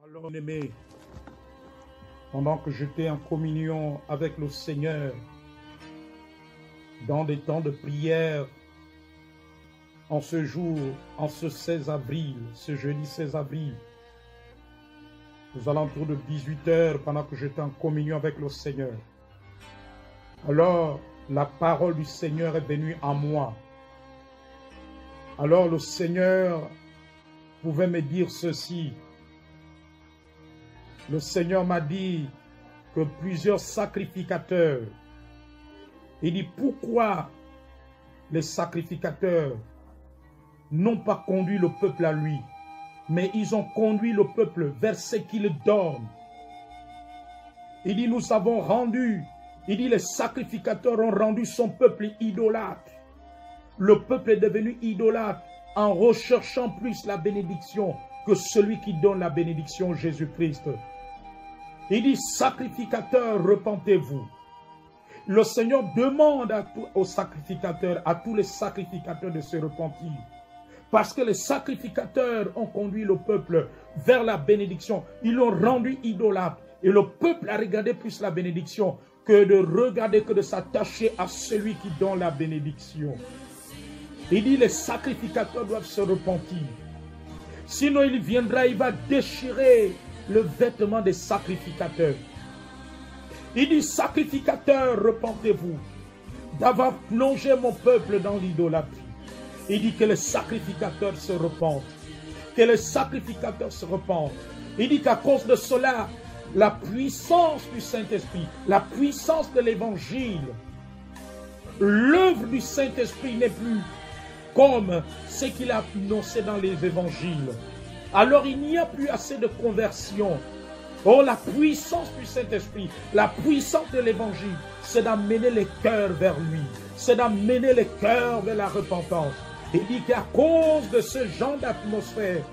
Alors, aimé, pendant que j'étais en communion avec le Seigneur, dans des temps de prière, en ce jour, en ce 16 avril, ce jeudi 16 avril, aux alentours de 18 h, pendant que j'étais en communion avec le Seigneur, alors la parole du Seigneur est venue en moi. Alors le Seigneur pouvait me dire ceci. Le Seigneur m'a dit que plusieurs sacrificateurs, il dit pourquoi les sacrificateurs n'ont pas conduit le peuple à lui, mais ils ont conduit le peuple vers ce qu'il donne. Il dit nous avons rendu, il dit les sacrificateurs ont rendu son peuple idolâtre. Le peuple est devenu idolâtre en recherchant plus la bénédiction que celui qui donne la bénédiction, Jésus-Christ. Il dit, sacrificateurs, repentez-vous. Le Seigneur demande aux sacrificateurs, à tous les sacrificateurs de se repentir. Parce que les sacrificateurs ont conduit le peuple vers la bénédiction. Ils l'ont rendu idolâtre. Et le peuple a regardé plus la bénédiction que de regarder, que de s'attacher à celui qui donne la bénédiction. Il dit, les sacrificateurs doivent se repentir. Sinon, il viendra, il va déchirer le vêtement des sacrificateurs. Il dit, sacrificateurs, repentez-vous d'avoir plongé mon peuple dans l'idolâtrie. Il dit que les sacrificateurs se repentent. Que les sacrificateurs se repentent. Il dit qu'à cause de cela, la puissance du Saint-Esprit, la puissance de l'Évangile, l'œuvre du Saint-Esprit n'est plus comme ce qu'il a annoncé dans les évangiles. Alors il n'y a plus assez de conversion. Oh, la puissance du Saint-Esprit, la puissance de l'évangile, c'est d'amener les cœurs vers lui. C'est d'amener les cœurs vers la repentance. Il dit qu'à cause de ce genre d'atmosphère,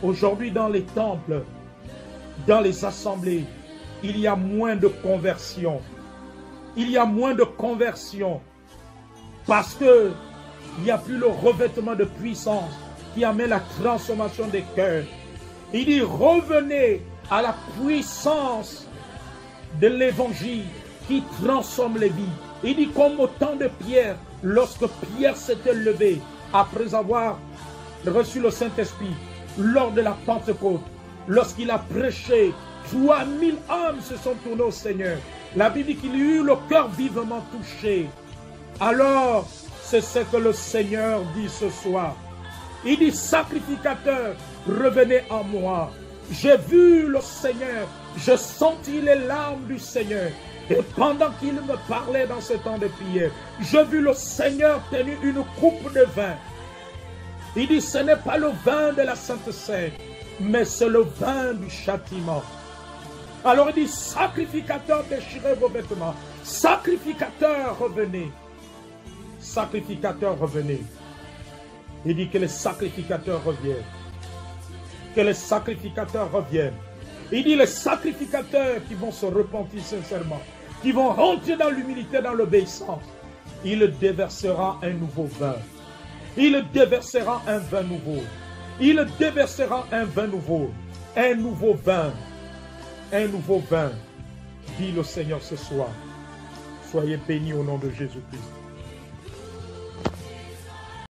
aujourd'hui dans les temples, dans les assemblées, il y a moins de conversion. Il y a moins de conversion parce que il n'y a plus le revêtement de puissance qui amène la transformation des cœurs. Il dit, revenez à la puissance de l'évangile qui transforme les vies. Il dit, comme au temps de Pierre, lorsque Pierre s'était levé, après avoir reçu le Saint-Esprit, lors de la Pentecôte, lorsqu'il a prêché, 3000 âmes se sont tournées au Seigneur. La Bible dit qu'il eut le cœur vivement touché. Alors, c'est ce que le Seigneur dit ce soir. Il dit, sacrificateurs, revenez en moi. J'ai vu le Seigneur, je sentis les larmes du Seigneur. Et pendant qu'il me parlait dans ce temps de prière, j'ai vu le Seigneur tenir une coupe de vin. Il dit, ce n'est pas le vin de la Sainte Seine, mais c'est le vin du châtiment. Alors il dit, sacrificateurs, déchirez vos vêtements. Sacrificateurs, revenez. Sacrificateurs, revenez. Il dit que les sacrificateurs reviennent. Que les sacrificateurs reviennent. Il dit les sacrificateurs qui vont se repentir sincèrement, qui vont rentrer dans l'humilité, dans l'obéissance. Il déversera un nouveau vin. Il déversera un vin nouveau. Il déversera un vin nouveau. Un nouveau vin. Un nouveau vin. Dit le Seigneur ce soir. Soyez bénis au nom de Jésus-Christ.